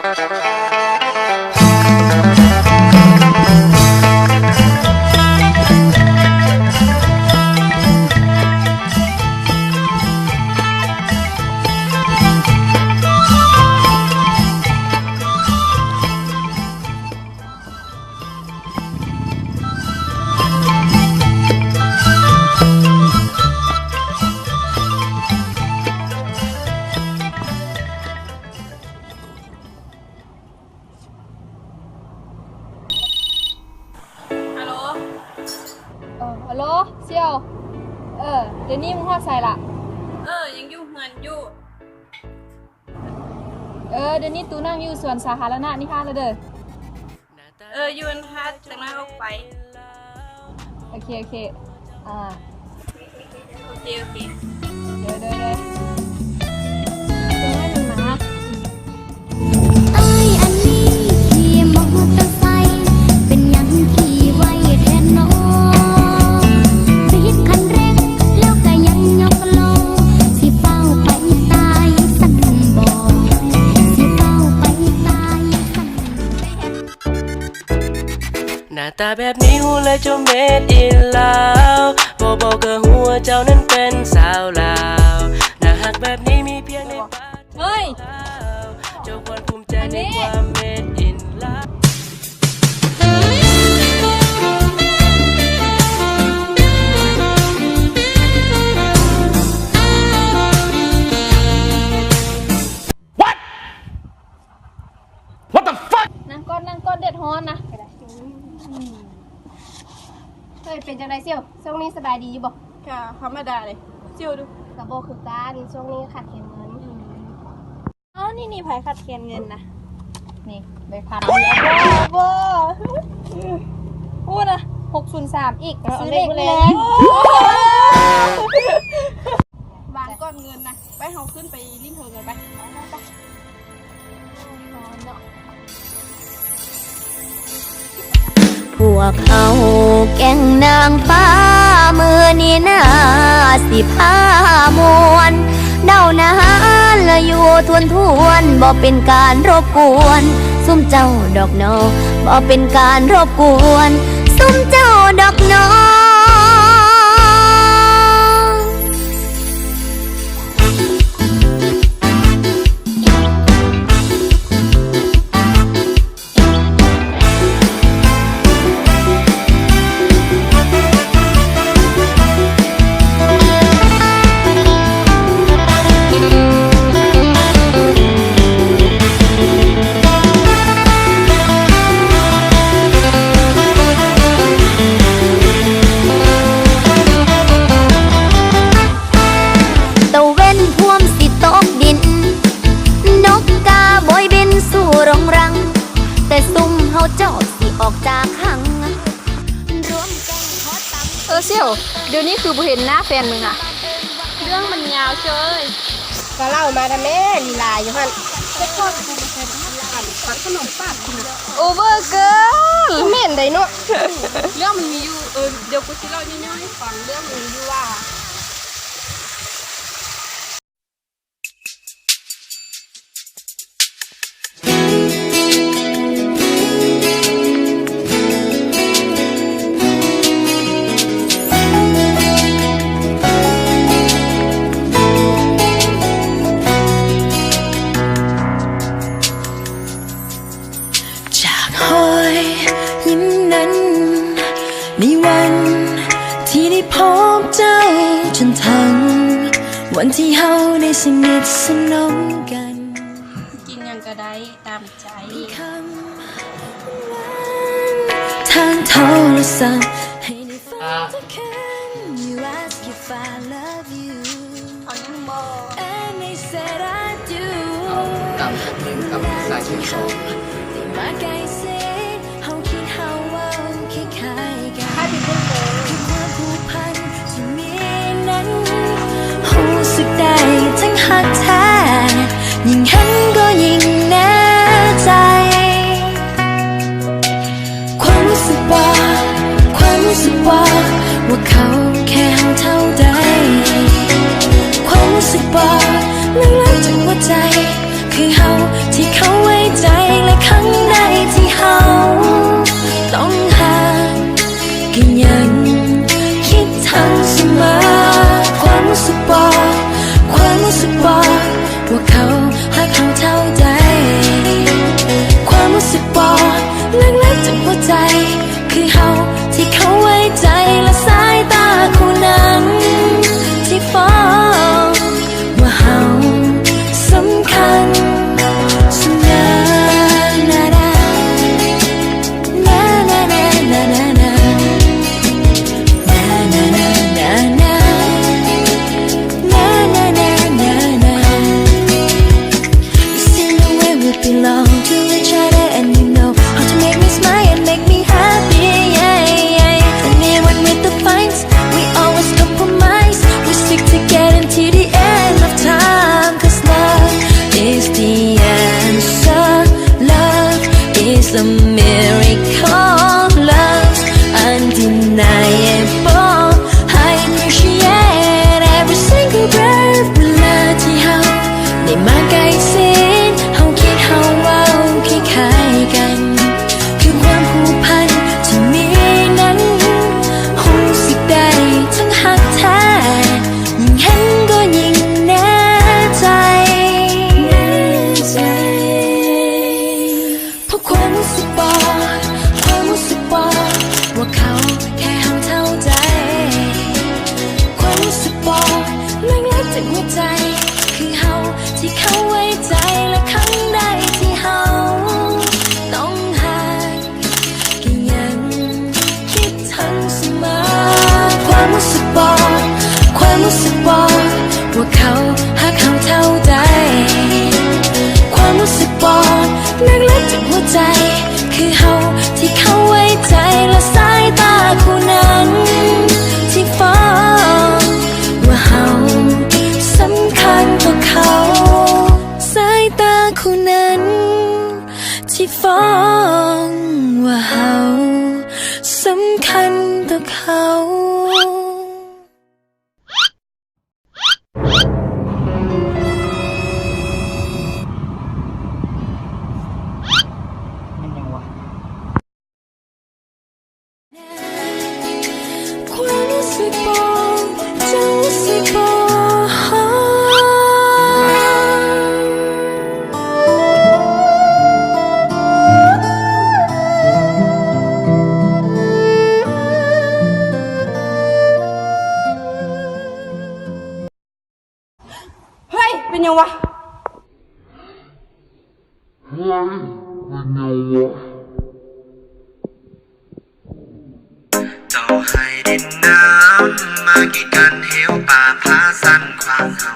ฮัลโหลเซียวเดี๋ยวนี้มึงฮอดใส่ละยังอยู่เงินอยู่เดี๋ยวนี้ตูนั่งอยู่สวนสาธารณะนี่ค่ะแล้วเด้ออยู่อันทัดจังนั้นเอาไปโอเคโอเคเดี๋ยวจังนั้นมันมาไอ้อันนี้ขี่มอเตอร์ไซค์เป็นยังขี่ไว้แทนน้องปิดคันเร่งแล้วก็ยังยกโลสิเฝ้าไปตายสั่นบอกสิเฝ้าไปตายสั่นหน้าตาแบบนี้หูเลยจะเม็ดอินลาวบอกก็หัวเจ้านั้นเป็นสาวลาวหน้าหักแบบนี้มีเพียงในบ้านเฮ้ยเจ้าควรภูมิใจในความเม็ดอินลาวนั่งก้อนเด็ดฮ้อนนะเฮ้ยเป็นจังไรเซียวช่วงนี้สบายดีอยู่บ่ค่ะธรรมดาเลยเจียวดูกับโบคือการช่วงนี้ขาดเงินนี่ไผขัดเคียนเงินนะนี่ใบพันบ่พูดนะ603อีกซื้อเลขเลยบางก้อนเงินนะไปเฮาขึ้นไปลิ้นเถิงกันไปพวกเขาแก่งนางฟ้ามือนี่นาสิพามวนเดานานละอยู่ทวนบ่เป็นการรบกวนซุ่มเจ้าดอกนอบ่เป็นการรบกวนซุ่มเจ้าดอกนอออกจากขังรวมแก๊งขอตำเสี่ยวเดี๋ยวนี้คือบ่เห็นหน้าแฟนมึงอะเรื่องมันยาวเชยก็เล่ามาแต่แม่ลีลาอยู่หั่นจะทอดปัดขนมปัดคุณโอเวอร์เกินเหม็นได้เนาะเรื่องมันมีอยู่เดี๋ยวกูสิเล่าย่อยๆให้ฟังเรื่องมันมีอยู่ว่าในวันที่ได้พบเจ้าจนทั้งวันที่เฮาได้สนิทสนมกันกินยังก็ได้ตามใจทางโทรศัพท์ให้ได้ฟังทุกคืน You ask if I love you เอายังบอก And they said I do กับเพลงกับสายเชียงสองมาไกลเสียเฮาคิดเฮาว่าคล้ายๆกันถ้าพี่พูดเลย คือความผูกพันที่มีนั้นรู้สึกได้ทั้งหักแท้ยิ่งเห็นก็ยิ่งแน่ใจความรู้สึกบอกว่าเขาแค่เท่าใดความรู้สึกบอกลึกๆจากหัวใจคือเฮาที่เขาไว้ใจ จากหัวใจคือเฮาที่เขาไว้ใจและครั้งใดที่เฮาต้องห่างก็ยังคิดถึงเสมอความรู้สึกบอกความรู้สึกบอกว่าเขาหากเขาเท่าใดความรู้สึกบอกลึกๆจากหัวใจคือเฮาที่เขาไว้ใจและสายตาคู่นั้นที่ฟ้องว่าเฮาสำคัญต่อเขาสายตาคู่นั้นที่ฟ้องว่าเฮาสำคัญต่อเขา มันยังวะ ความรู้สึกบอกจะรู้สึกบอกเฮ้ยเป็นยังวะ ต่อให้ดินน้ำมากี่กันเหวป่าพาสั้นความเอา